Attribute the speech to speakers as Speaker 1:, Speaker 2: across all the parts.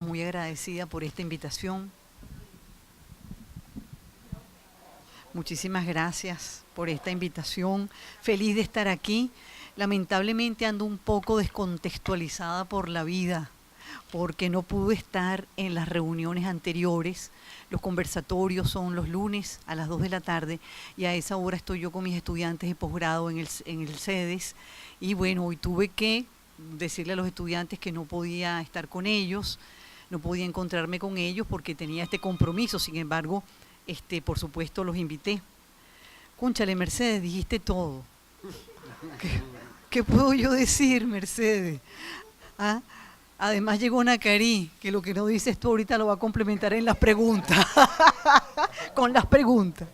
Speaker 1: Muy agradecida por esta invitación. Muchísimas gracias por esta invitación. Feliz de estar aquí. Lamentablemente ando un poco descontextualizada por la vida, porque no pude estar en las reuniones anteriores. Los conversatorios son los lunes a las 2 de la tarde y a esa hora estoy yo con mis estudiantes de posgrado en el CEDES. Y bueno, hoy tuve que decirle a los estudiantes que no podía estar con ellos, no podía encontrarme con ellos porque tenía este compromiso. Sin embargo, por supuesto los invité. Cónchale, Mercedes, dijiste todo. ¿Qué puedo yo decir, Mercedes? ¿Ah? Además llegó Nacari, que lo que no dices tú ahorita lo va a complementar en las preguntas. Con las preguntas.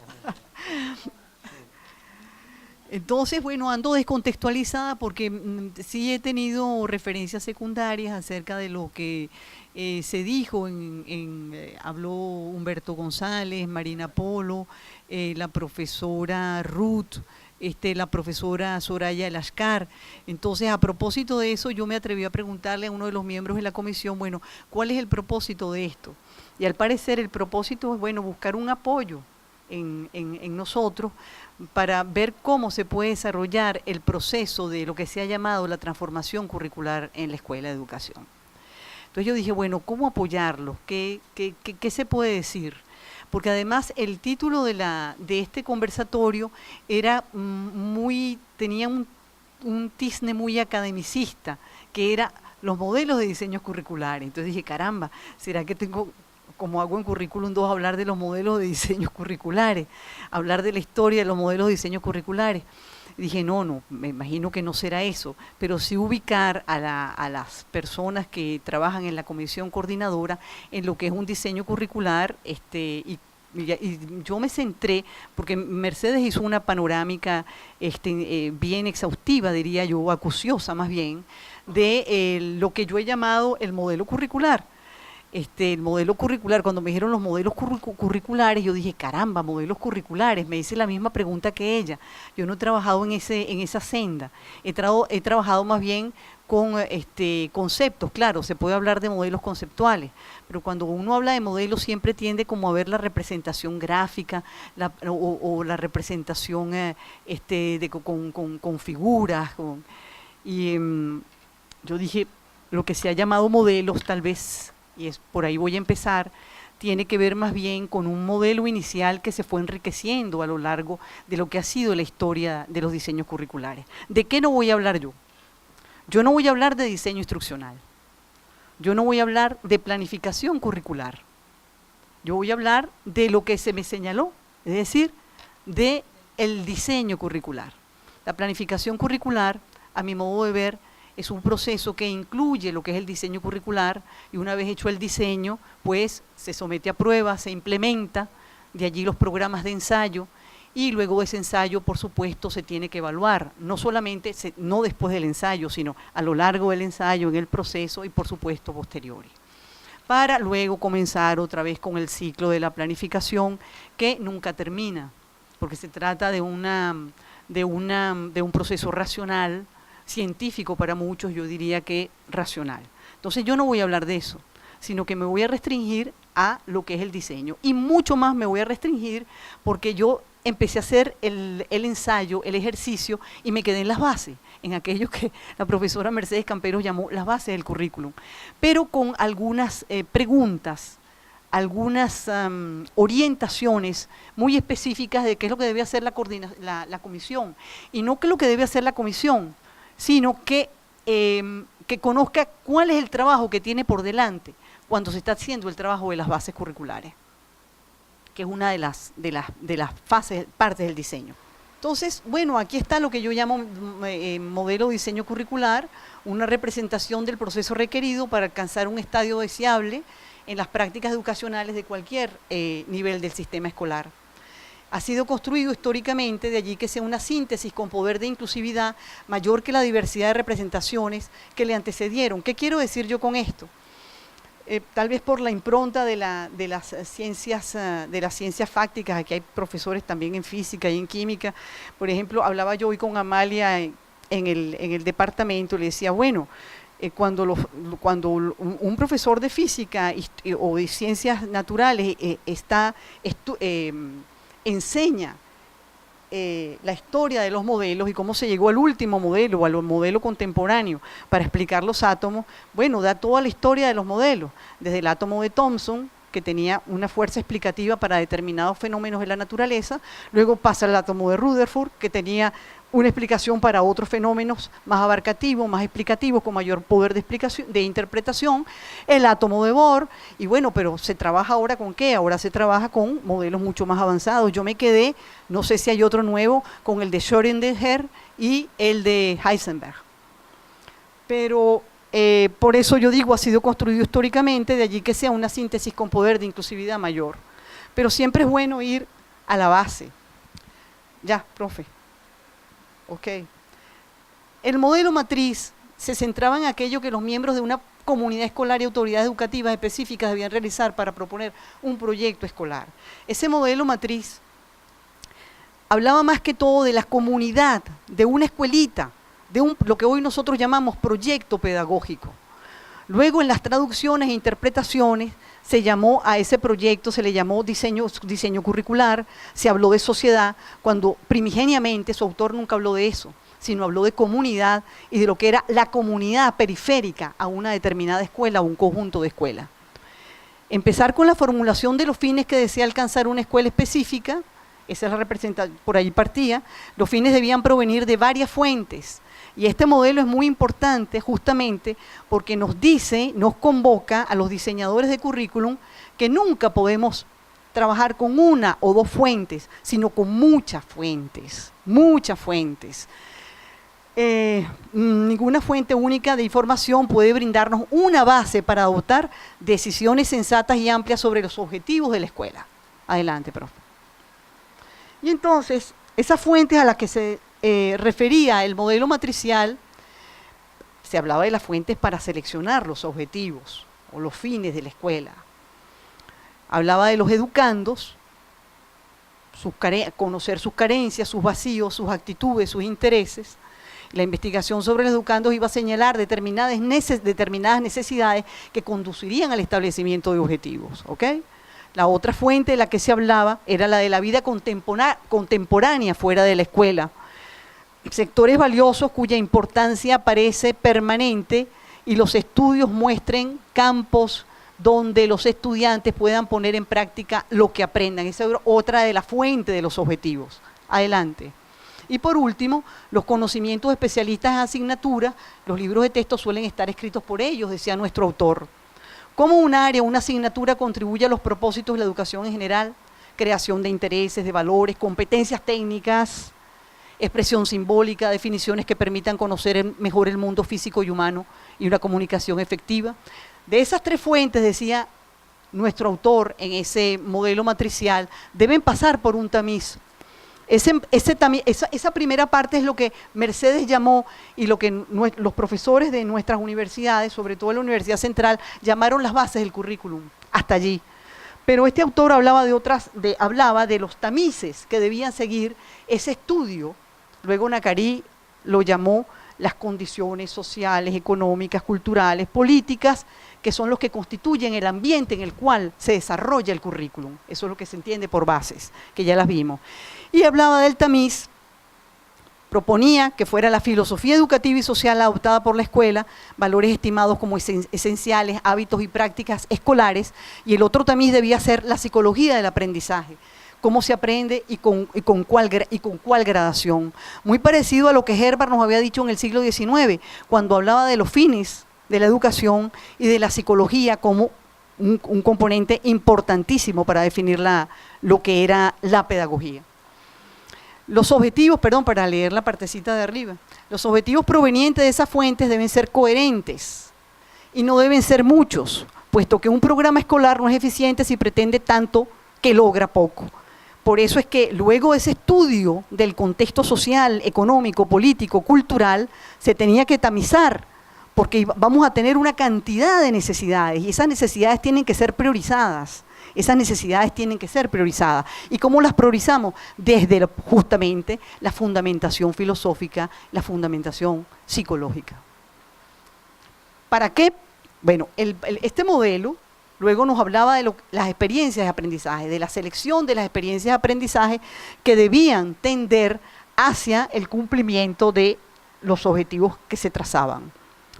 Speaker 1: Entonces, bueno, ando descontextualizada porque sí he tenido referencias secundarias acerca de lo que se dijo, habló Humberto González, Marina Polo, la profesora Ruth, la profesora Soraya Lascar. Entonces, a propósito de eso, yo me atreví a preguntarle a uno de los miembros de la comisión, bueno, ¿cuál es el propósito de esto? Y al parecer el propósito es, bueno, buscar un apoyo en nosotros para ver cómo se puede desarrollar el proceso de lo que se ha llamado la transformación curricular en la escuela de educación. Entonces yo dije, bueno, ¿cómo apoyarlos? ¿Qué se puede decir? Porque además el título de este conversatorio era tenía un tizne muy academicista, que era los modelos de diseños curriculares. Entonces dije, caramba, ¿será que tengo, como hago en Currículum 2, hablar de los modelos de diseños curriculares, hablar de la historia de los modelos de diseños curriculares? Y dije, no, me imagino que no será eso, pero sí ubicar a las personas que trabajan en la comisión coordinadora en lo que es un diseño curricular, y yo me centré, porque Mercedes hizo una panorámica bien exhaustiva, diría yo, acuciosa más bien, de lo que yo he llamado el modelo curricular. El modelo curricular, cuando me dijeron los modelos curriculares, yo dije, caramba, modelos curriculares, me hice la misma pregunta que ella. Yo no he trabajado en esa senda, he trabajado más bien con conceptos. Claro, se puede hablar de modelos conceptuales, pero cuando uno habla de modelos siempre tiende como a ver la representación gráfica o la representación con figuras. Yo dije, lo que se ha llamado modelos tal vez, y es por ahí voy a empezar, tiene que ver más bien con un modelo inicial que se fue enriqueciendo a lo largo de lo que ha sido la historia de los diseños curriculares. ¿De qué no voy a hablar yo? Yo no voy a hablar de diseño instruccional. Yo no voy a hablar de planificación curricular. Yo voy a hablar de lo que se me señaló, es decir, de el diseño curricular. La planificación curricular, a mi modo de ver, es un proceso que incluye lo que es el diseño curricular y una vez hecho el diseño, pues se somete a prueba, se implementa, de allí los programas de ensayo y luego de ese ensayo, por supuesto, se tiene que evaluar, no solamente, no después del ensayo, sino a lo largo del ensayo, en el proceso y por supuesto posteriores, para luego comenzar otra vez con el ciclo de la planificación que nunca termina, porque se trata de un proceso racional, científico para muchos, yo diría que racional. Entonces yo no voy a hablar de eso, sino que me voy a restringir a lo que es el diseño. Y mucho más me voy a restringir porque yo empecé a hacer el ensayo, el ejercicio, y me quedé en las bases, en aquello que la profesora Mercedes Camperos llamó las bases del currículum, pero con algunas preguntas, algunas orientaciones muy específicas de qué es lo que debe hacer la comisión, y no qué es lo que debe hacer la comisión, sino que conozca cuál es el trabajo que tiene por delante cuando se está haciendo el trabajo de las bases curriculares, que es una de las fases, partes del diseño. Entonces, bueno, aquí está lo que yo llamo modelo de diseño curricular, una representación del proceso requerido para alcanzar un estadio deseable en las prácticas educacionales de cualquier nivel del sistema escolar. Ha sido construido históricamente, de allí que sea una síntesis con poder de inclusividad mayor que la diversidad de representaciones que le antecedieron. ¿Qué quiero decir yo con esto? Tal vez por la impronta de las ciencias fácticas, aquí hay profesores también en física y en química. Por ejemplo, hablaba yo hoy con Amalia en el departamento, le decía, bueno, cuando un profesor de física o de ciencias naturales enseña la historia de los modelos y cómo se llegó al último modelo, al modelo contemporáneo, para explicar los átomos, bueno, da toda la historia de los modelos, desde el átomo de Thomson, que tenía una fuerza explicativa para determinados fenómenos de la naturaleza, luego pasa al átomo de Rutherford, que tenía una explicación para otros fenómenos más abarcativos, más explicativos, con mayor poder de explicación, de interpretación, el átomo de Bohr, y bueno, pero ¿se trabaja ahora con qué? Ahora se trabaja con modelos mucho más avanzados. Yo me quedé, no sé si hay otro nuevo, con el de Schrödinger y el de Heisenberg. Pero por eso yo digo, ha sido construido históricamente, de allí que sea una síntesis con poder de inclusividad mayor. Pero siempre es bueno ir a la base. Ya, profe. Ok. El modelo matriz se centraba en aquello que los miembros de una comunidad escolar y autoridades educativas específicas debían realizar para proponer un proyecto escolar. Ese modelo matriz hablaba más que todo de la comunidad, de una escuelita, de lo que hoy nosotros llamamos proyecto pedagógico. Luego en las traducciones e interpretaciones se llamó a ese proyecto, se le llamó diseño curricular, se habló de sociedad, cuando primigeniamente su autor nunca habló de eso, sino habló de comunidad y de lo que era la comunidad periférica a una determinada escuela o un conjunto de escuelas. Empezar con la formulación de los fines que desea alcanzar una escuela específica, esa es la representación, por ahí partía, los fines debían provenir de varias fuentes. Y este modelo es muy importante justamente porque nos dice, nos convoca a los diseñadores de currículum que nunca podemos trabajar con una o dos fuentes, sino con muchas fuentes, muchas fuentes. Ninguna fuente única de información puede brindarnos una base para adoptar decisiones sensatas y amplias sobre los objetivos de la escuela. Adelante, profe. Y entonces, esas fuentes a las que se refería el modelo matricial, se hablaba de las fuentes para seleccionar los objetivos o los fines de la escuela. Hablaba de los educandos, conocer sus carencias, sus vacíos, sus actitudes, sus intereses. La investigación sobre los educandos iba a señalar determinadas necesidades que conducirían al establecimiento de objetivos, ¿ok? La otra fuente de la que se hablaba era la de la vida contemporánea fuera de la escuela. Sectores valiosos cuya importancia parece permanente y los estudios muestren campos donde los estudiantes puedan poner en práctica lo que aprendan. Esa es otra de las fuentes de los objetivos. Adelante. Y por último, los conocimientos especialistas en asignatura, los libros de texto suelen estar escritos por ellos, decía nuestro autor. ¿Cómo un área, una asignatura contribuye a los propósitos de la educación en general? Creación de intereses, de valores, competencias técnicas, expresión simbólica, definiciones que permitan conocer mejor el mundo físico y humano y una comunicación efectiva. De esas tres fuentes, decía nuestro autor en ese modelo matricial, deben pasar por un tamiz. Esa primera parte es lo que Mercedes llamó y lo que los profesores de nuestras universidades, sobre todo en la Universidad Central, llamaron las bases del currículum, hasta allí. Pero este autor hablaba de los tamices que debían seguir ese estudio. Luego Nacarí lo llamó las condiciones sociales, económicas, culturales, políticas, que son los que constituyen el ambiente en el cual se desarrolla el currículum. Eso es lo que se entiende por bases, que ya las vimos. Y hablaba del tamiz, proponía que fuera la filosofía educativa y social adoptada por la escuela, valores estimados como esenciales, hábitos y prácticas escolares, y el otro tamiz debía ser la psicología del aprendizaje, cómo se aprende y con cuál gradación. Muy parecido a lo que Herbart nos había dicho en el siglo XIX, cuando hablaba de los fines de la educación y de la psicología como un componente importantísimo para definir lo que era la pedagogía. Los objetivos, para leer la partecita de arriba, los objetivos provenientes de esas fuentes deben ser coherentes y no deben ser muchos, puesto que un programa escolar no es eficiente si pretende tanto que logra poco. Por eso es que luego de ese estudio del contexto social, económico, político, cultural, se tenía que tamizar, porque vamos a tener una cantidad de necesidades y esas necesidades tienen que ser priorizadas. ¿Y cómo las priorizamos? Desde justamente la fundamentación filosófica, la fundamentación psicológica. ¿Para qué? Bueno, este modelo luego nos hablaba de las experiencias de aprendizaje, de la selección de las experiencias de aprendizaje que debían tender hacia el cumplimiento de los objetivos que se trazaban.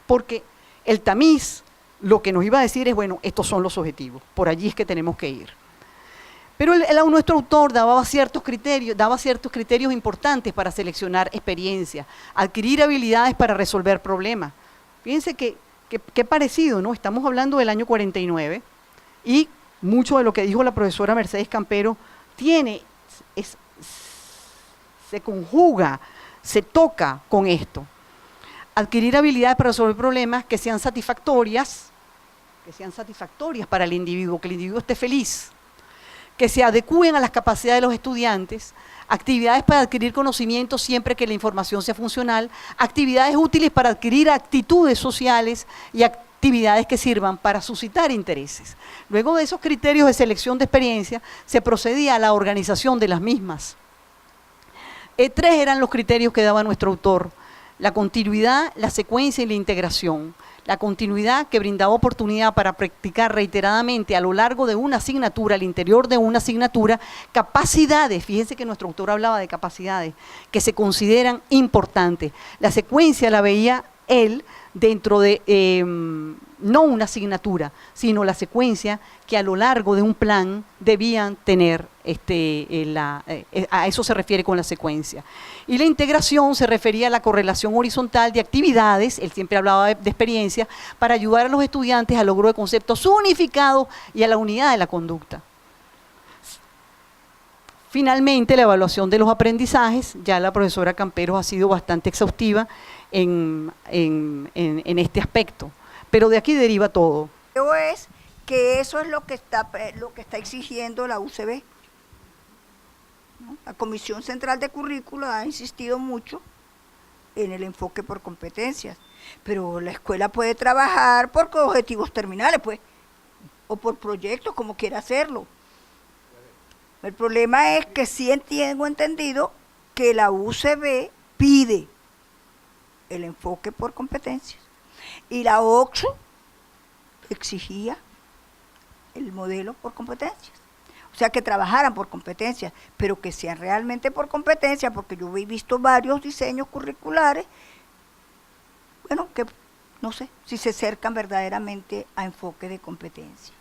Speaker 1: Porque el tamiz lo que nos iba a decir es, bueno, estos son los objetivos, por allí es que tenemos que ir. Pero nuestro autor daba ciertos criterios importantes para seleccionar experiencias, adquirir habilidades para resolver problemas. Fíjense que parecido, ¿no? Estamos hablando del año 49 y mucho de lo que dijo la profesora Mercedes Campero se conjuga, se toca con esto. Adquirir habilidades para resolver problemas que sean satisfactorias para el individuo, que el individuo esté feliz, que se adecúen a las capacidades de los estudiantes, actividades para adquirir conocimiento siempre que la información sea funcional, actividades útiles para adquirir actitudes sociales y actividades que sirvan para suscitar intereses. Luego de esos criterios de selección de experiencia, se procedía a la organización de las mismas. 3 eran los criterios que daba nuestro autor: la continuidad, la secuencia y la integración. La continuidad, que brindaba oportunidad para practicar reiteradamente a lo largo de una asignatura, al interior de una asignatura, capacidades, fíjense que nuestro autor hablaba de capacidades, que se consideran importantes. La secuencia la veía él dentro de, no una asignatura, sino la secuencia que a lo largo de un plan debían tener, a eso se refiere con la secuencia. Y la integración se refería a la correlación horizontal de actividades, él siempre hablaba de experiencia, para ayudar a los estudiantes al logro de conceptos unificados y a la unidad de la conducta. Finalmente, la evaluación de los aprendizajes, ya la profesora Campero ha sido bastante exhaustiva en este aspecto, pero de aquí deriva todo.
Speaker 2: Es que eso es lo que está exigiendo la UCB, ¿no? La Comisión Central de Currícula ha insistido mucho en el enfoque por competencias, pero la escuela puede trabajar por objetivos terminales, pues, o por proyectos, como quiera hacerlo. El problema es que sí tengo entendido que la UCB pide el enfoque por competencias y la OCSU exigía el modelo por competencias. O sea, que trabajaran por competencias, pero que sean realmente por competencias, porque yo he visto varios diseños curriculares, bueno, que no sé si se acercan verdaderamente a enfoque de competencia.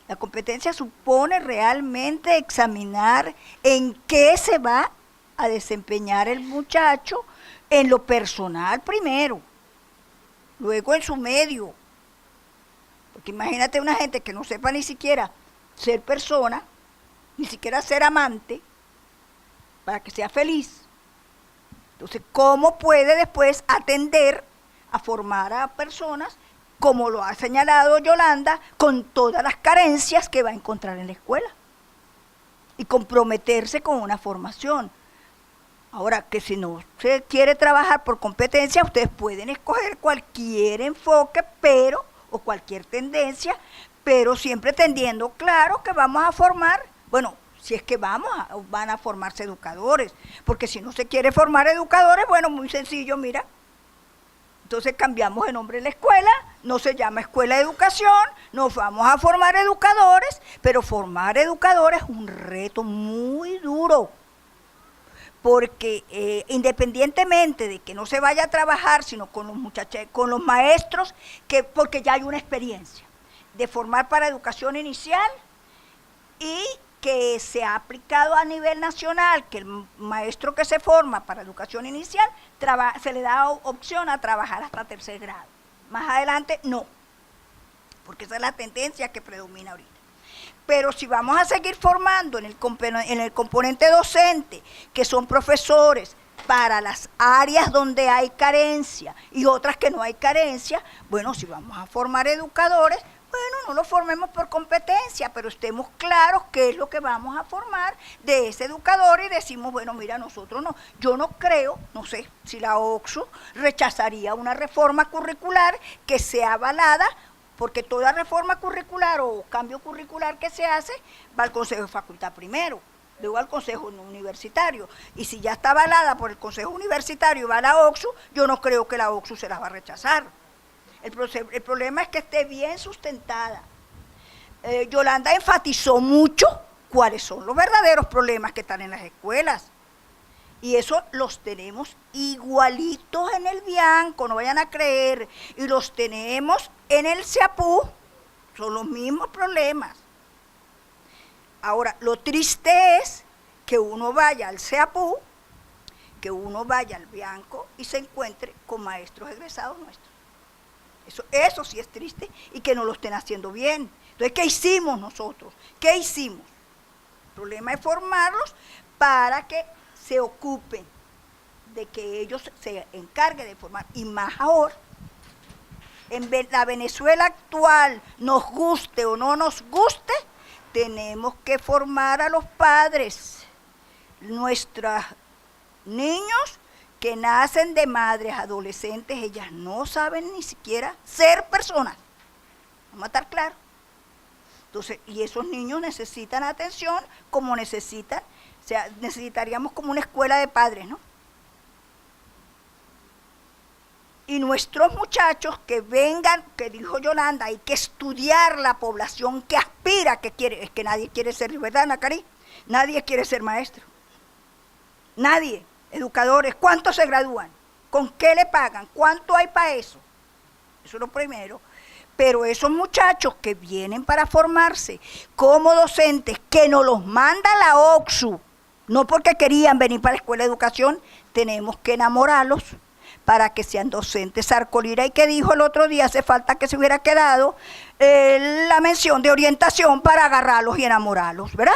Speaker 2: La competencia supone realmente examinar en qué se va a desempeñar el muchacho en lo personal primero, luego en su medio. Porque imagínate una gente que no sepa ni siquiera ser persona, ni siquiera ser amante, para que sea feliz. Entonces, ¿cómo puede después atender a formar a personas, como lo ha señalado Yolanda, con todas las carencias que va a encontrar en la escuela? Y comprometerse con una formación. Ahora, que si no se quiere trabajar por competencia, ustedes pueden escoger cualquier enfoque, o cualquier tendencia, pero siempre tendiendo claro que vamos a formar, bueno, si es que van a formarse educadores, porque si no se quiere formar educadores, bueno, muy sencillo, mira, entonces cambiamos el nombre de la escuela, no se llama Escuela de Educación, nos vamos a formar educadores, pero formar educadores es un reto muy duro, porque independientemente de que no se vaya a trabajar, sino con los muchachos, con los maestros, porque ya hay una experiencia de formar para educación inicial y que se ha aplicado a nivel nacional, que el maestro que se forma para educación inicial se le da opción a trabajar hasta 3er grado. Más adelante no, porque esa es la tendencia que predomina ahorita. Pero si vamos a seguir formando en el componente docente, que son profesores para las áreas donde hay carencia y otras que no hay carencia, bueno, si vamos a formar educadores, bueno, no lo formemos por competencia, pero estemos claros qué es lo que vamos a formar de ese educador y decimos, bueno, mira, nosotros no, yo no creo, no sé si la OCSU rechazaría una reforma curricular que sea avalada, porque toda reforma curricular o cambio curricular que se hace va al Consejo de Facultad primero, luego al Consejo Universitario. Y si ya está avalada por el Consejo Universitario y va a la OCSU, yo no creo que la OCSU se las va a rechazar. El problema es que esté bien sustentada. Yolanda enfatizó mucho cuáles son los verdaderos problemas que están en las escuelas. Y eso los tenemos igualitos en el Bianco, no vayan a creer. Y los tenemos en el CEAPU, son los mismos problemas. Ahora, lo triste es que uno vaya al CEAPU, que uno vaya al Bianco y se encuentre con maestros egresados nuestros. Eso sí es triste y que no lo estén haciendo bien. Entonces, ¿qué hicimos nosotros? ¿Qué hicimos? El problema es formarlos para que se ocupen de que ellos se encarguen de formar. Y más ahora, en la Venezuela actual, nos guste o no nos guste, tenemos que formar a los padres. Nuestros niños que nacen de madres adolescentes, ellas no saben ni siquiera ser personas. Vamos a estar claros. Entonces, y esos niños necesitan atención como necesitan, o sea, necesitaríamos como una escuela de padres, ¿no? Y nuestros muchachos que vengan, que dijo Yolanda, hay que estudiar la población que aspira, que quiere, es que nadie quiere ser, ¿verdad, Nacari? Nadie quiere ser maestro. Nadie. Educadores, ¿cuántos se gradúan? ¿Con qué le pagan? ¿Cuánto hay para eso? Eso es lo primero. Pero esos muchachos que vienen para formarse como docentes, que nos los manda la OCSU, no porque querían venir para la Escuela de Educación, tenemos que enamorarlos para que sean docentes. Sarcolira, y que dijo el otro día, hace falta que se hubiera quedado la mención de orientación para agarrarlos y enamorarlos, ¿verdad?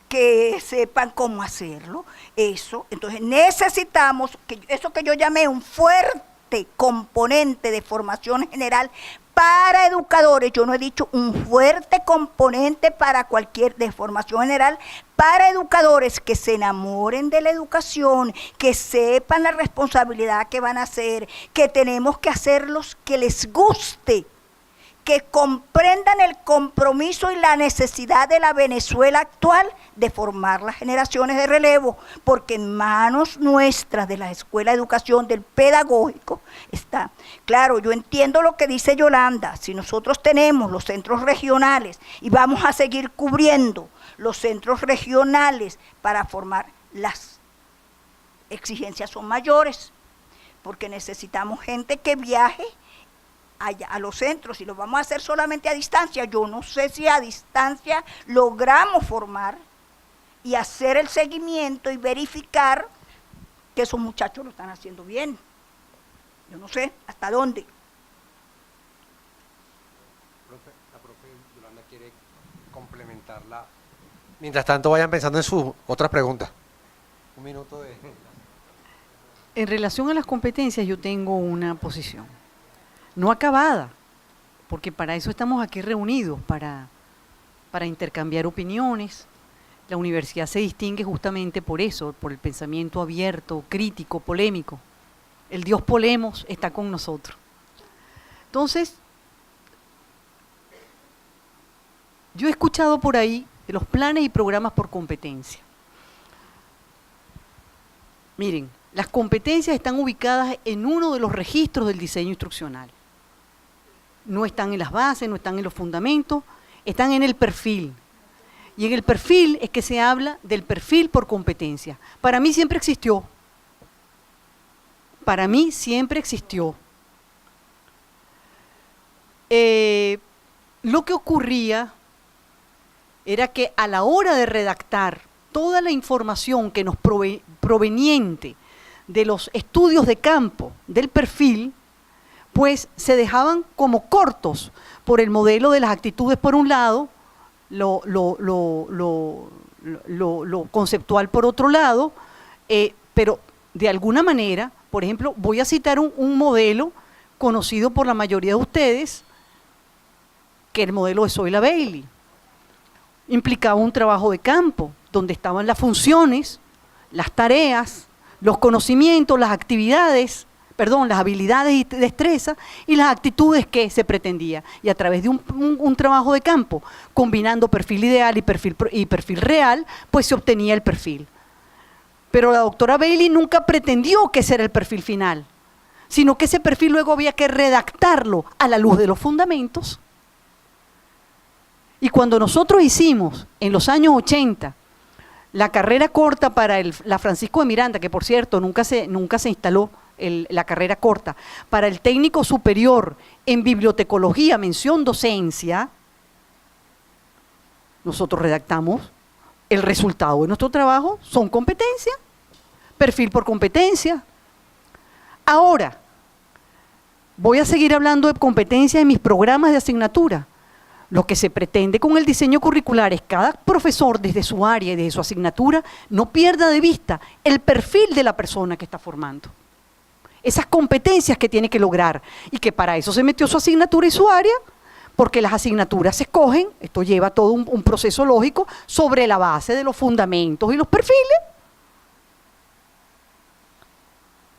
Speaker 2: Que sepan cómo hacerlo, eso. Entonces necesitamos, eso que yo llamé un fuerte componente de formación general para educadores, yo no he dicho un fuerte componente para cualquier de formación general, para educadores que se enamoren de la educación, que sepan la responsabilidad que van a hacer, que tenemos que hacerlos que les guste, que comprendan el compromiso y la necesidad de la Venezuela actual de formar las generaciones de relevo, porque en manos nuestras de la Escuela de Educación, del pedagógico, está. Claro, yo entiendo lo que dice Yolanda, si nosotros tenemos los centros regionales y vamos a seguir cubriendo los centros regionales para formar, las exigencias son mayores, porque necesitamos gente que viaje a los centros, y lo vamos a hacer solamente a distancia. Yo no sé si a distancia logramos formar y hacer el seguimiento y verificar que esos muchachos lo están haciendo bien. Yo no sé hasta dónde.
Speaker 3: La profe Yolanda quiere complementarla. Mientras tanto, vayan pensando en sus otras preguntas. Un minuto de...
Speaker 1: En relación a las competencias, yo tengo una posición. No acabada, porque para eso estamos aquí reunidos, para intercambiar opiniones. La universidad se distingue justamente por eso, por el pensamiento abierto, crítico, polémico. El Dios Polemos está con nosotros. Entonces, yo he escuchado por ahí de los planes y programas por competencia. Miren, las competencias están ubicadas en uno de los registros del diseño instruccional. No están en las bases, no están en los fundamentos, están en el perfil. Y en el perfil es que se habla del perfil por competencia. Para mí siempre existió. Para mí siempre existió. Lo que ocurría era que a la hora de redactar toda la información que nos proveniente de los estudios de campo del perfil, pues se dejaban como cortos por el modelo de las actitudes por un lado, lo conceptual por otro lado, pero de alguna manera, por ejemplo, voy a citar un modelo conocido por la mayoría de ustedes, que es el modelo de Zoila Bailey. Implicaba un trabajo de campo, donde estaban las funciones, las tareas, los conocimientos, las actividades, las habilidades y destrezas y las actitudes que se pretendía. Y a través de un trabajo de campo, combinando perfil ideal y perfil real, pues se obtenía el perfil. Pero la doctora Bailey nunca pretendió que ese era el perfil final. sino que ese perfil luego había que redactarlo a la luz de los fundamentos. Y cuando nosotros hicimos, en los años 80, la carrera corta para la Francisco de Miranda, que por cierto nunca se instaló la carrera corta, para el técnico superior en bibliotecología, mención docencia, nosotros redactamos el resultado de nuestro trabajo, son competencias, perfil por competencia. Ahora, voy a seguir hablando de competencias en mis programas de asignatura. Lo que se pretende con el diseño curricular es que cada profesor desde su área y desde su asignatura no pierda de vista el perfil de la persona que está formando. Esas competencias que tiene que lograr y que para eso se metió su asignatura y su área, porque las asignaturas se escogen, esto lleva todo un proceso lógico sobre la base de los fundamentos y los perfiles.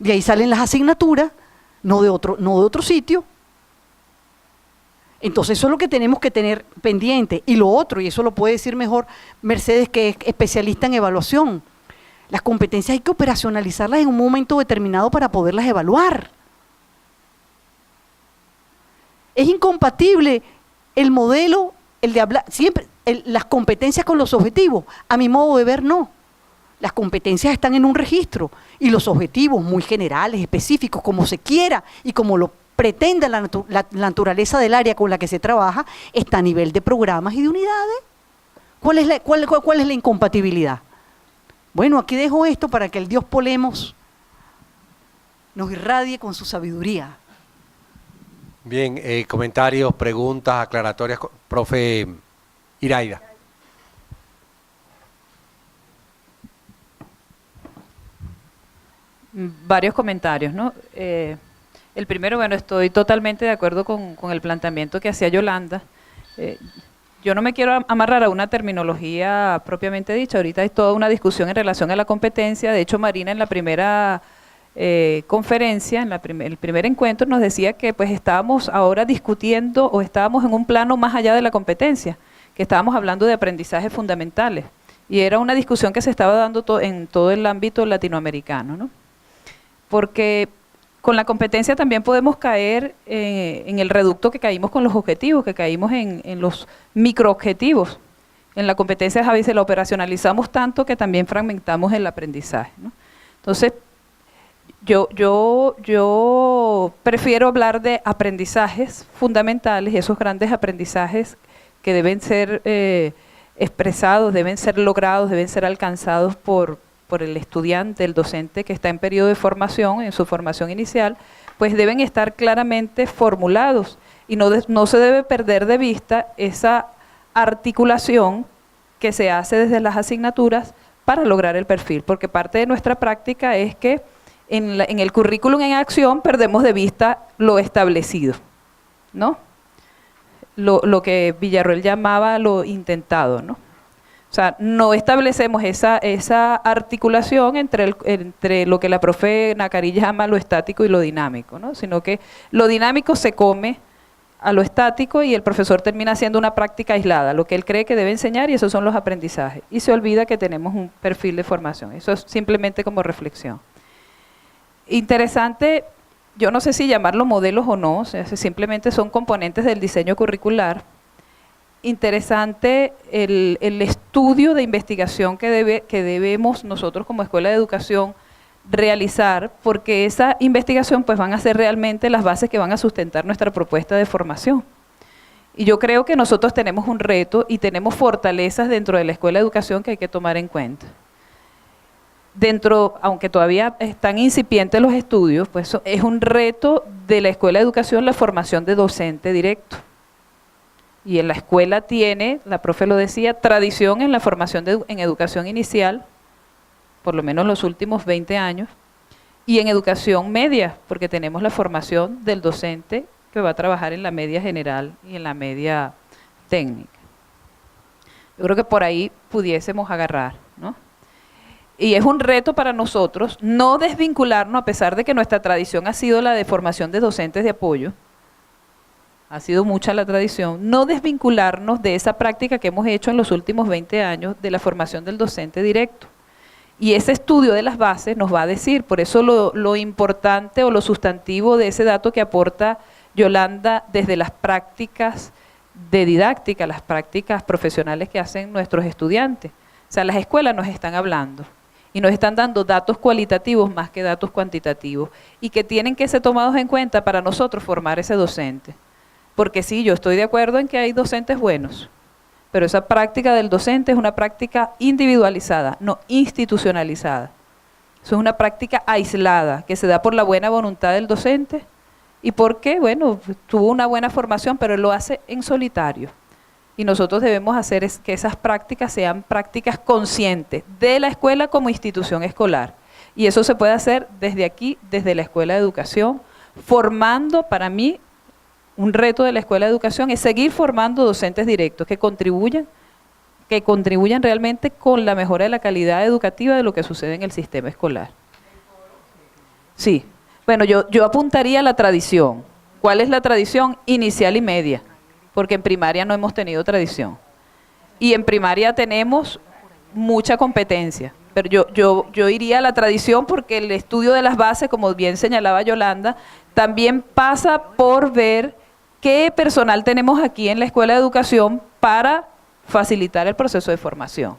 Speaker 1: De ahí salen las asignaturas, no de otro sitio. Entonces eso es lo que tenemos que tener pendiente. Y lo otro, y eso lo puede decir mejor Mercedes, que es especialista en evaluación, las competencias hay que operacionalizarlas en un momento determinado para poderlas evaluar. Es incompatible el modelo, el de hablar, siempre, las competencias con los objetivos. A mi modo de ver, no. Las competencias están en un registro y los objetivos muy generales, específicos, como se quiera y como lo pretenda la naturaleza del área con la que se trabaja, está a nivel de programas y de unidades. ¿Cuál es la incompatibilidad? Bueno, aquí dejo esto para que el Dios Polemos nos irradie con su sabiduría.
Speaker 3: Bien, comentarios, preguntas, aclaratorias, profe Iraida.
Speaker 4: Varios comentarios, ¿no? El primero, bueno, estoy totalmente de acuerdo con el planteamiento que hacía Yolanda. Yo no me quiero amarrar a una terminología propiamente dicha, ahorita hay toda una discusión en relación a la competencia. De hecho, Marina en la primera conferencia, en el primer encuentro, nos decía que pues estábamos ahora discutiendo o estábamos en un plano más allá de la competencia, que estábamos hablando de aprendizajes fundamentales. Y era una discusión que se estaba dando en todo el ámbito latinoamericano, ¿no? Porque con la competencia también podemos caer en el reducto que caímos con los objetivos, que caímos en los microobjetivos. En la competencia a veces la operacionalizamos tanto que también fragmentamos el aprendizaje, ¿no? Entonces, yo prefiero hablar de aprendizajes fundamentales, esos grandes aprendizajes que deben ser expresados, deben ser logrados, deben ser alcanzados por el estudiante, el docente que está en periodo de formación, en su formación inicial, pues deben estar claramente formulados y no se debe perder de vista esa articulación que se hace desde las asignaturas para lograr el perfil, porque parte de nuestra práctica es que en el currículum en acción perdemos de vista lo establecido, ¿no? Lo que Villarroel llamaba lo intentado, ¿no? O sea, no establecemos esa articulación entre lo que la profe Nacari llama lo estático y lo dinámico, ¿no? Sino que lo dinámico se come a lo estático y el profesor termina haciendo una práctica aislada, lo que él cree que debe enseñar, y esos son los aprendizajes. Y se olvida que tenemos un perfil de formación. Eso es simplemente como reflexión. Interesante, yo no sé si llamarlo modelos o no, o sea, simplemente son componentes del diseño curricular. Interesante el estudio de investigación que debemos nosotros como Escuela de Educación realizar, porque esa investigación pues van a ser realmente las bases que van a sustentar nuestra propuesta de formación. Y yo creo que nosotros tenemos un reto y tenemos fortalezas dentro de la Escuela de Educación que hay que tomar en cuenta. Aunque todavía están incipientes los estudios, pues es un reto de la Escuela de Educación la formación de docente directo. Y en la escuela tiene, la profe lo decía, tradición en la formación en educación inicial, por lo menos los últimos 20 años, y en educación media, porque tenemos la formación del docente que va a trabajar en la media general y en la media técnica. Yo creo que por ahí pudiésemos agarrar, ¿no? Y es un reto para nosotros no desvincularnos, a pesar de que nuestra tradición ha sido la de formación de docentes de apoyo, ha sido mucha la tradición, no desvincularnos de esa práctica que hemos hecho en los últimos 20 años de la formación del docente directo. Y ese estudio de las bases nos va a decir, por eso lo importante o lo sustantivo de ese dato que aporta Yolanda desde las prácticas de didáctica, las prácticas profesionales que hacen nuestros estudiantes. O sea, las escuelas nos están hablando y nos están dando datos cualitativos más que datos cuantitativos y que tienen que ser tomados en cuenta para nosotros formar ese docente. Porque sí, yo estoy de acuerdo en que hay docentes buenos, pero esa práctica del docente es una práctica individualizada, no institucionalizada. Eso es una práctica aislada que se da por la buena voluntad del docente y porque, bueno, tuvo una buena formación, pero él lo hace en solitario. Y nosotros debemos hacer es que esas prácticas sean prácticas conscientes de la escuela como institución escolar. Y eso se puede hacer desde aquí, desde la Escuela de Educación, formando, para mí, un reto de la Escuela de Educación es seguir formando docentes directos que contribuyan realmente con la mejora de la calidad educativa de lo que sucede en el sistema escolar. Sí, bueno, yo apuntaría a la tradición. ¿Cuál es la tradición? Inicial y media, porque en primaria no hemos tenido tradición. Y en primaria tenemos mucha competencia, pero yo iría a la tradición porque el estudio de las bases, como bien señalaba Yolanda, también pasa por ver qué personal tenemos aquí en la Escuela de Educación para facilitar el proceso de formación.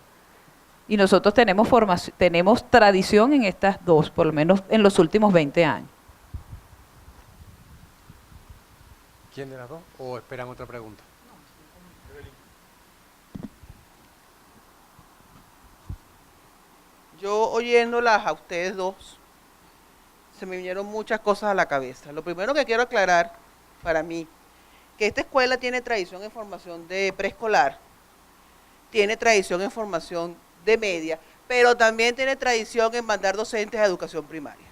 Speaker 4: Y nosotros tenemos tradición en estas dos, por lo menos en los últimos 20 años.
Speaker 3: ¿Quién de las dos? ¿O esperan otra pregunta?
Speaker 5: Yo oyéndolas a ustedes dos, se me vinieron muchas cosas a la cabeza. Lo primero que quiero aclarar para mí, que esta escuela tiene tradición en formación de preescolar, tiene tradición en formación de media, pero también tiene tradición en mandar docentes a educación primaria.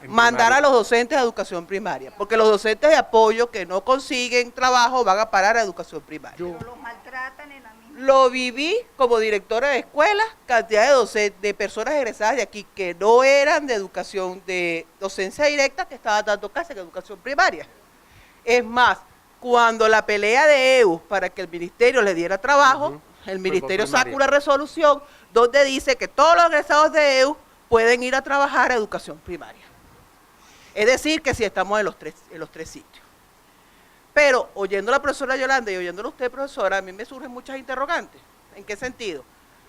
Speaker 5: Mandar a los docentes a educación primaria, porque los docentes de apoyo que no consiguen trabajo van a parar a educación primaria.
Speaker 2: Pero los maltratan en la misma.
Speaker 5: Lo viví como directora de escuela, cantidad de docentes, de personas egresadas de aquí que no eran de educación, de docencia directa, que estaban dando clases en educación primaria. Es más, cuando la pelea de EU para que el ministerio le diera trabajo, el ministerio saca una resolución donde dice que todos los egresados de EU pueden ir a trabajar a educación primaria. Es decir, que si estamos en los tres sitios. Pero oyendo a la profesora Yolanda y oyéndola a usted, profesora, a mí me surgen muchas interrogantes. ¿En qué sentido?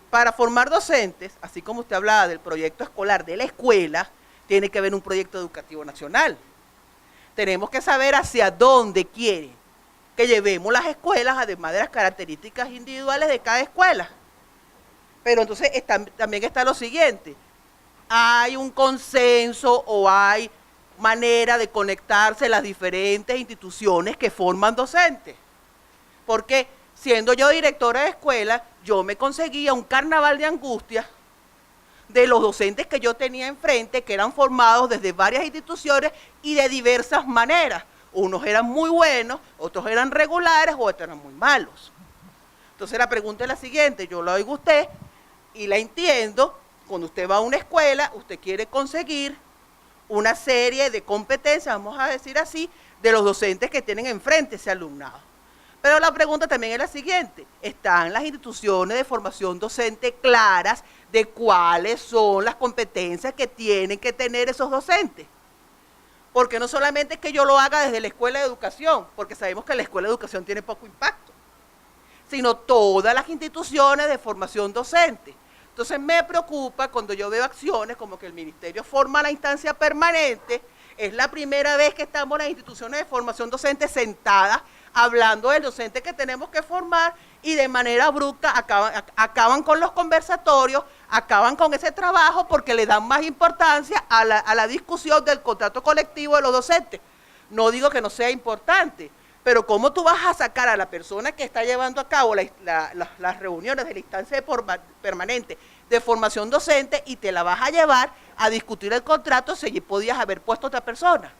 Speaker 5: Para formar docentes, así como usted hablaba del proyecto escolar de la escuela, tiene que haber un proyecto educativo nacional. Tenemos que saber hacia dónde quiere que llevemos las escuelas, además de las características individuales de cada escuela. Pero entonces también está lo siguiente, hay un consenso o hay manera de conectarse las diferentes instituciones que forman docentes. Porque siendo yo directora de escuela, yo me conseguía un carnaval de angustia de los docentes que yo tenía enfrente, que eran formados desde varias instituciones y de diversas maneras. Unos eran muy buenos, otros eran regulares, otros eran muy malos. Entonces la pregunta es la siguiente, yo la oigo a usted y la entiendo, cuando usted va a una escuela, usted quiere conseguir una serie de competencias, vamos a decir así, de los docentes que tienen enfrente ese alumnado. Pero la pregunta también es la siguiente, ¿están las instituciones de formación docente claras de cuáles son las competencias que tienen que tener esos docentes? Porque no solamente es que yo lo haga desde la Escuela de Educación, porque sabemos que la Escuela de Educación tiene poco impacto, sino todas las instituciones de formación docente. Entonces me preocupa cuando yo veo acciones como que el ministerio forma la instancia permanente, es la primera vez que estamos las instituciones de formación docente sentadas hablando del docente que tenemos que formar y de manera abrupta acaban con los conversatorios, acaban con ese trabajo porque le dan más importancia a la discusión del contrato colectivo de los docentes. No digo que no sea importante, pero ¿cómo tú vas a sacar a la persona que está llevando a cabo las reuniones de la instancia permanente de formación docente y te la vas a llevar a discutir el contrato si allí podías haber puesto a otra persona?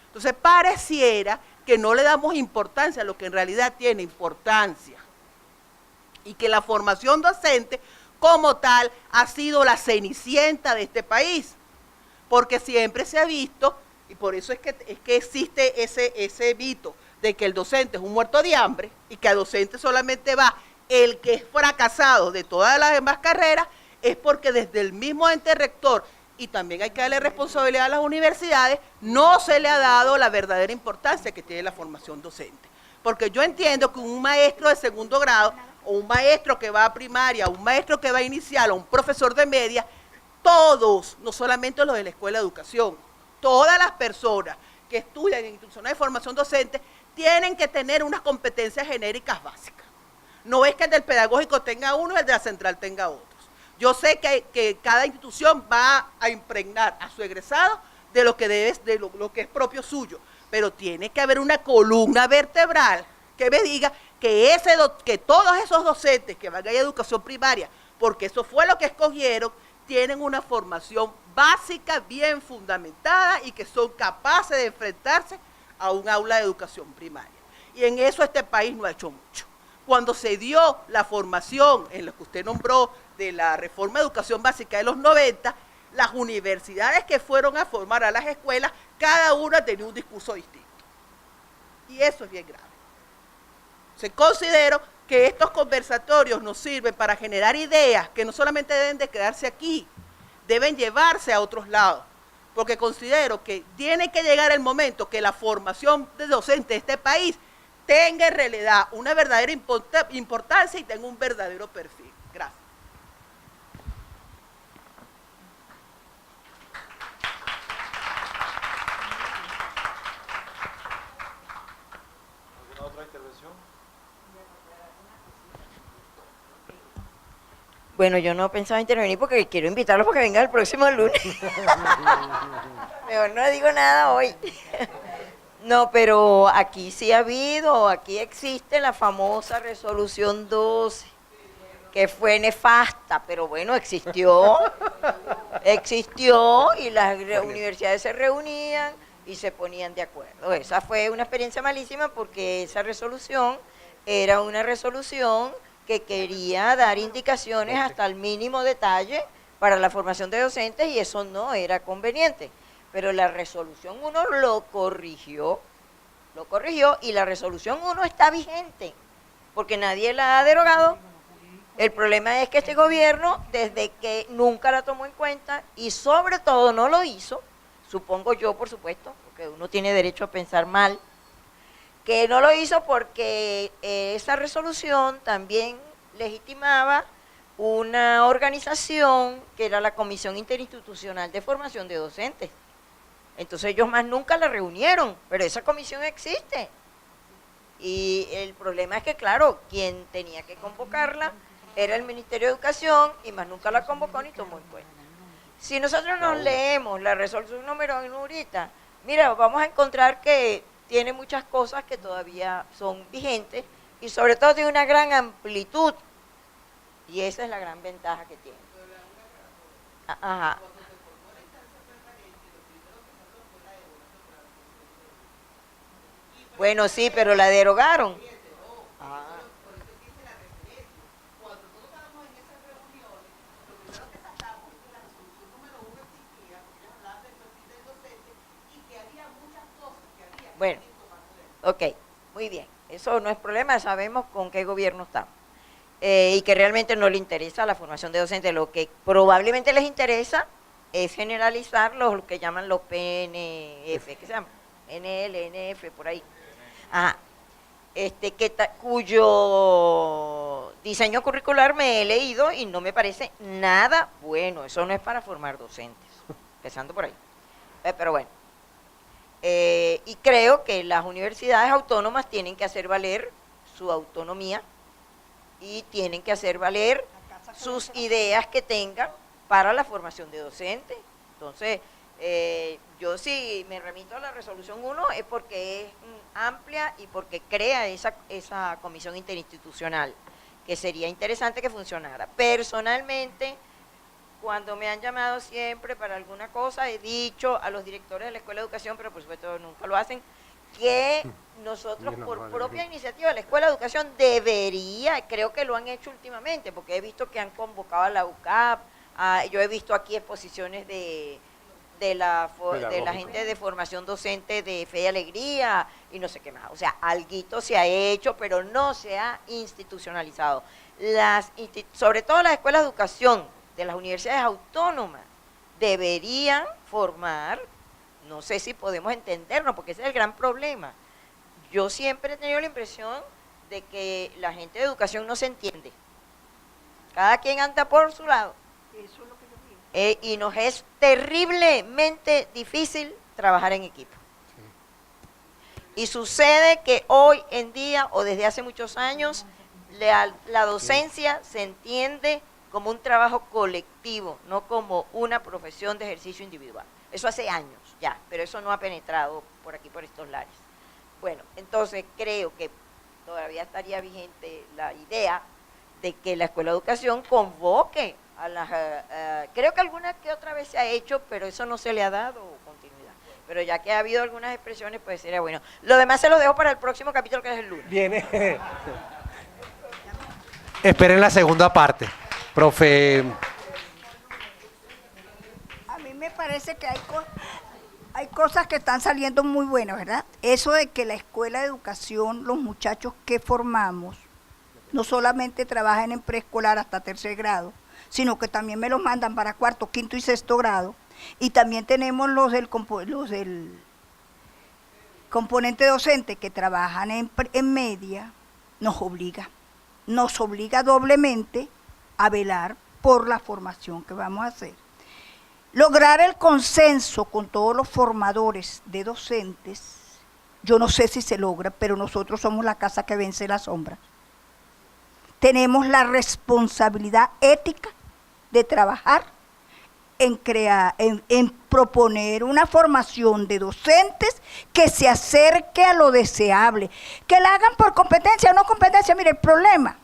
Speaker 5: Entonces pareciera que no le damos importancia a lo que en realidad tiene importancia y que la formación docente como tal ha sido la cenicienta de este país, porque siempre se ha visto, y por eso es que existe ese mito de que el docente es un muerto de hambre y que al docente solamente va el que es fracasado de todas las demás carreras, es porque desde el mismo ente rector, y también hay que darle responsabilidad a las universidades, no se le ha dado la verdadera importancia que tiene la formación docente. Porque yo entiendo que un maestro de segundo grado, o un maestro que va a primaria, o un maestro que va a inicial, o un profesor de media, todos, no solamente los de la escuela de educación, todas las personas que estudian en instituciones de formación docente tienen que tener unas competencias genéricas básicas. No es que el del pedagógico tenga uno y el de la central tenga otros. Yo sé que cada institución va a impregnar a su egresado de lo que lo que es propio suyo, pero tiene que haber una columna vertebral que me diga que todos esos docentes que van a educación primaria, porque eso fue lo que escogieron, tienen una formación básica bien fundamentada y que son capaces de enfrentarse a un aula de educación primaria. Y en eso este país no ha hecho mucho. Cuando se dio la formación en lo que usted nombró de la reforma de educación básica de los 90, las universidades que fueron a formar a las escuelas, cada una tenía un discurso distinto. Y eso es bien grave. Considero que estos conversatorios nos sirven para generar ideas que no solamente deben de quedarse aquí, deben llevarse a otros lados, porque considero que tiene que llegar el momento que la formación de docentes de este país tenga en realidad una verdadera importancia y tenga un verdadero perfil. Gracias.
Speaker 6: ¿Alguna otra intervención?
Speaker 7: Bueno, yo no pensaba intervenir porque quiero invitarlos para que vengan el próximo lunes. Mejor no digo nada hoy. No, pero aquí sí ha habido, aquí existe la famosa resolución 12, que fue nefasta, pero bueno, existió y las universidades se reunían y se ponían de acuerdo. Esa fue una experiencia malísima porque esa resolución era una resolución que quería dar indicaciones hasta el mínimo detalle para la formación de docentes y eso no era conveniente. Pero la resolución 1 lo corrigió y la resolución 1 está vigente porque nadie la ha derogado. El problema es que este gobierno, desde que nunca la tomó en cuenta y sobre todo no lo hizo, supongo yo por supuesto, porque uno tiene derecho a pensar mal, que no lo hizo porque esa resolución también legitimaba una organización que era la Comisión Interinstitucional de Formación de Docentes. Entonces ellos más nunca la reunieron, pero esa comisión existe. Y el problema es que, claro, quien tenía que convocarla era el Ministerio de Educación y más nunca la convocó ni tomó en cuenta. Si nosotros nos leemos la resolución número 1 ahorita, mira, vamos a encontrar que tiene muchas cosas que todavía son vigentes y sobre todo tiene una gran amplitud y esa es la gran ventaja que tiene. Ajá. Bueno, sí, pero la derogaron. Bueno, ok, muy bien. Eso no es problema, sabemos con qué gobierno estamos. Y que realmente no le interesa la formación de docentes. Lo que probablemente les interesa es generalizar lo que llaman los PNF, ¿qué se llama? NL, NF, por ahí. Ajá. Cuyo diseño curricular me he leído y no me parece nada bueno. Eso no es para formar docentes, empezando por ahí. Pero bueno. Y creo que las universidades autónomas tienen que hacer valer su autonomía y tienen que hacer valer sus ideas que tengan para la formación de docentes. Entonces, yo sí me remito a la resolución 1 es porque es amplia y porque crea esa comisión interinstitucional, que sería interesante que funcionara. Personalmente, cuando me han llamado siempre para alguna cosa, he dicho a los directores de la Escuela de Educación, pero por supuesto nunca lo hacen, que nosotros por propia iniciativa de la Escuela de Educación debería, creo que lo han hecho últimamente, porque he visto que han convocado a la UCAP, yo he visto aquí exposiciones de la gente de formación docente de Fe y Alegría y no sé qué más. O sea, alguito se ha hecho, pero no se ha institucionalizado. Sobre todo las escuelas de educación de las universidades autónomas deberían formar, no sé si podemos entendernos, porque ese es el gran problema. Yo siempre he tenido la impresión de que la gente de educación no se entiende. Cada quien anda por su lado.
Speaker 2: Eso es lo que yo digo.
Speaker 7: Y nos es terriblemente difícil trabajar en equipo. Y sucede que hoy en día, o desde hace muchos años, la docencia se entiende como un trabajo colectivo, no como una profesión de ejercicio individual. Eso hace años ya, pero eso no ha penetrado por aquí, por estos lares. Bueno, entonces creo que todavía estaría vigente la idea de que la Escuela de Educación convoque a las... creo que alguna que otra vez se ha hecho, pero eso no se le ha dado continuidad. Pero ya que ha habido algunas expresiones, pues sería bueno. Lo demás se lo dejo para el próximo capítulo, que es el lunes.
Speaker 3: Viene. Esperen la segunda parte. Profe.
Speaker 2: A mí me parece que hay cosas que están saliendo muy buenas, ¿verdad? Eso de que la escuela de educación, los muchachos que formamos, no solamente trabajan en preescolar hasta 3er grado, sino que también me los mandan para 4º, 5º y 6º grado. Y también tenemos los del componente docente que trabajan en media, nos obliga doblemente a velar por la formación que vamos a hacer. Lograr el consenso con todos los formadores de docentes, yo no sé si se logra, pero nosotros somos la casa que vence la sombra. Tenemos la responsabilidad ética de trabajar en proponer una formación de docentes que se acerque a lo deseable, que la hagan por competencia o no competencia. Mire, el problema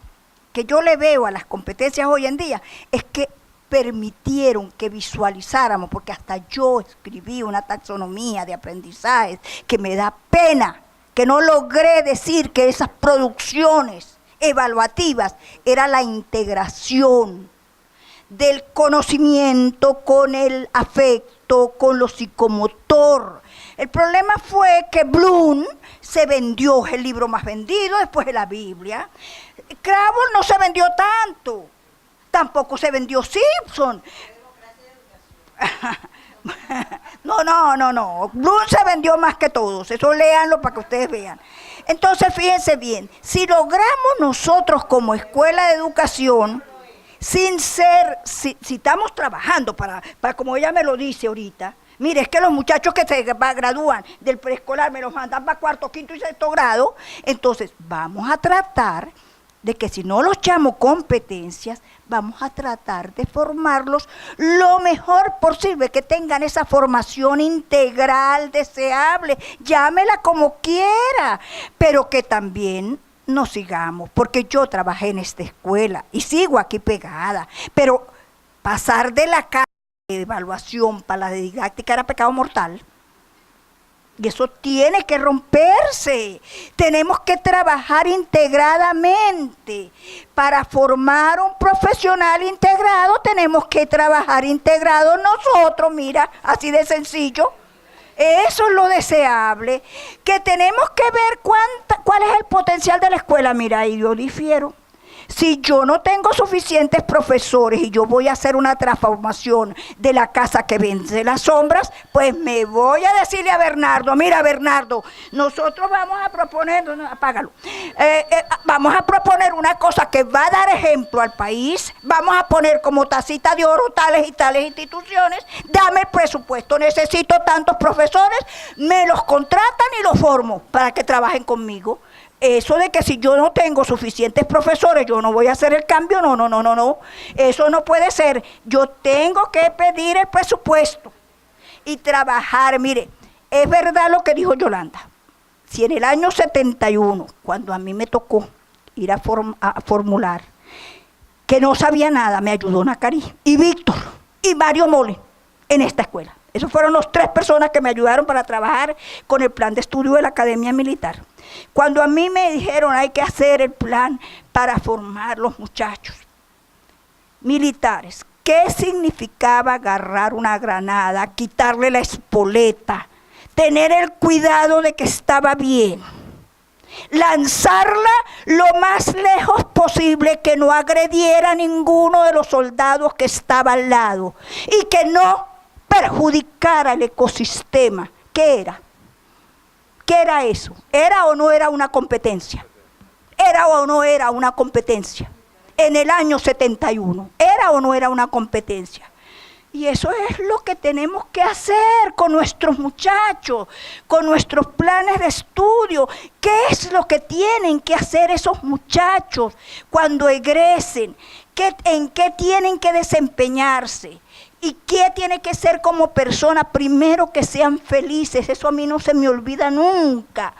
Speaker 2: que yo le veo a las competencias hoy en día es que permitieron que visualizáramos, porque hasta yo escribí una taxonomía de aprendizajes que me da pena que no logré decir que esas producciones evaluativas era la integración del conocimiento con el afecto, con lo psicomotor. El problema fue que Bloom se vendió, es el libro más vendido después de la Biblia. Crowell no se vendió tanto, tampoco se vendió Simpson. No. Bloom se vendió más que todos, eso léanlo para que ustedes vean. Entonces, fíjense bien, si logramos nosotros como escuela de educación, si estamos trabajando para como ella me lo dice ahorita, mire, es que los muchachos que se gradúan del preescolar me los mandan para 4º, 5º y 6º grado, entonces vamos a tratar de que si no los llamo competencias, vamos a tratar de formarlos lo mejor posible, que tengan esa formación integral, deseable, llámela como quiera, pero que también nos sigamos, porque yo trabajé en esta escuela y sigo aquí pegada, pero pasar de la carga de evaluación para la de didáctica era pecado mortal. Y eso tiene que romperse. Tenemos que trabajar integradamente. Para formar un profesional integrado, tenemos que trabajar integrados nosotros, mira, así de sencillo. Eso es lo deseable. Que tenemos que ver cuál es el potencial de la escuela. Mira, y yo difiero. Si yo no tengo suficientes profesores y yo voy a hacer una transformación de la casa que vence las sombras, pues me voy a decirle a Bernardo, mira Bernardo, nosotros vamos a proponer, apágalo, vamos a proponer una cosa que va a dar ejemplo al país, vamos a poner como tacita de oro tales y tales instituciones, dame el presupuesto, necesito tantos profesores, me los contratan y los formo para que trabajen conmigo. Eso de que si yo no tengo suficientes profesores, yo no voy a hacer el cambio, no. Eso no puede ser. Yo tengo que pedir el presupuesto y trabajar. Mire, es verdad lo que dijo Yolanda. Si en el año 71, cuando a mí me tocó ir a formular, que no sabía nada, me ayudó Nacari y Víctor y Mario Mole en esta escuela. Esos fueron las 3 personas que me ayudaron para trabajar con el plan de estudio de la Academia Militar. Cuando a mí me dijeron hay que hacer el plan para formar los muchachos militares, ¿qué significaba agarrar una granada, quitarle la espoleta, tener el cuidado de que estaba bien lanzarla lo más lejos posible, que no agrediera a ninguno de los soldados que estaba al lado y que no perjudicara el ecosistema. ¿Qué era? ¿Qué era eso? ¿Era o no era una competencia? ¿Era o no era una competencia? En el año 71, ¿era o no era una competencia? Y eso es lo que tenemos que hacer con nuestros muchachos, con nuestros planes de estudio. ¿Qué es lo que tienen que hacer esos muchachos cuando egresen? ¿En qué tienen que desempeñarse? ¿Y qué tiene que ser como persona? Primero, que sean felices. Eso a mí no se me olvida nunca.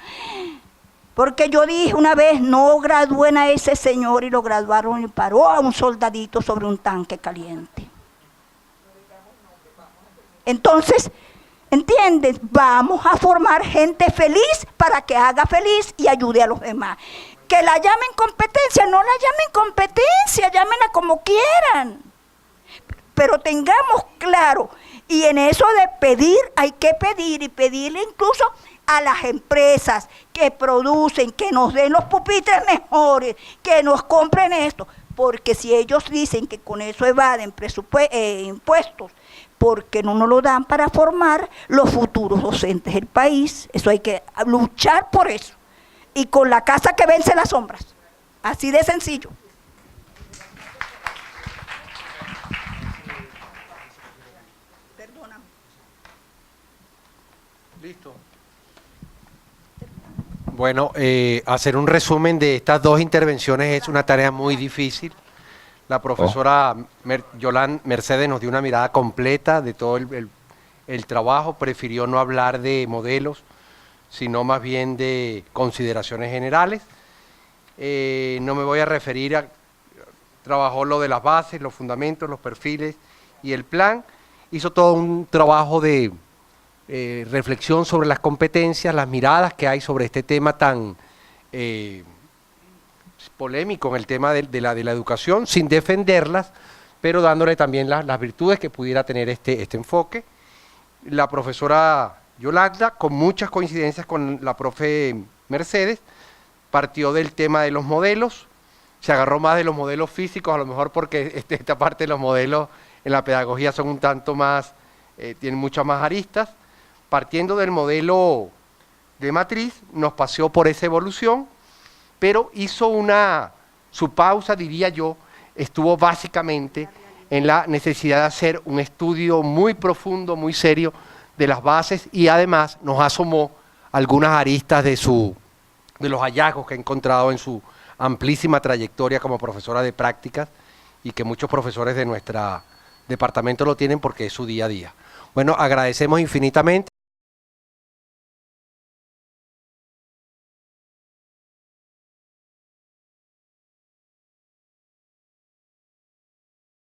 Speaker 2: Porque yo dije una vez, no gradúen a ese señor, y lo graduaron y paró a un soldadito sobre un tanque caliente. Entonces, ¿entiendes? Vamos a formar gente feliz para que haga feliz y ayude a los demás. Que la llamen competencia, no la llamen competencia, llámenla como quieran. Pero tengamos claro, y en eso de pedir, hay que pedir, y pedirle incluso a las empresas que producen, que nos den los pupitres mejores, que nos compren esto, porque si ellos dicen que con eso evaden impuestos, porque no nos lo dan para formar los futuros docentes del país. Eso hay que luchar por eso. Y con la casa que vence las sombras. Así de sencillo. Perdóname.
Speaker 3: Listo. Bueno, hacer un resumen de estas dos intervenciones es una tarea muy difícil. La profesora Mercedes nos dio una mirada completa de todo el trabajo, prefirió no hablar de modelos, sino más bien de consideraciones generales. No me voy a referir trabajó lo de las bases, los fundamentos, los perfiles y el plan. Hizo todo un trabajo de reflexión sobre las competencias, las miradas que hay sobre este tema tan polémico, en el tema de la educación, sin defenderlas, pero dándole también las virtudes que pudiera tener este enfoque. La profesora Yolanda, con muchas coincidencias con la profe Mercedes, partió del tema de los modelos, se agarró más de los modelos físicos, a lo mejor porque esta parte de los modelos en la pedagogía son un tanto más, tienen muchas más aristas. Partiendo del modelo de matriz, nos paseó por esa evolución, pero hizo su pausa, diría yo, estuvo básicamente en la necesidad de hacer un estudio muy profundo, muy serio de las bases, y además nos asomó algunas aristas de los hallazgos que ha encontrado en su amplísima trayectoria como profesora de prácticas, y que muchos profesores de nuestro departamento lo tienen porque es su día a día. Bueno, agradecemos infinitamente.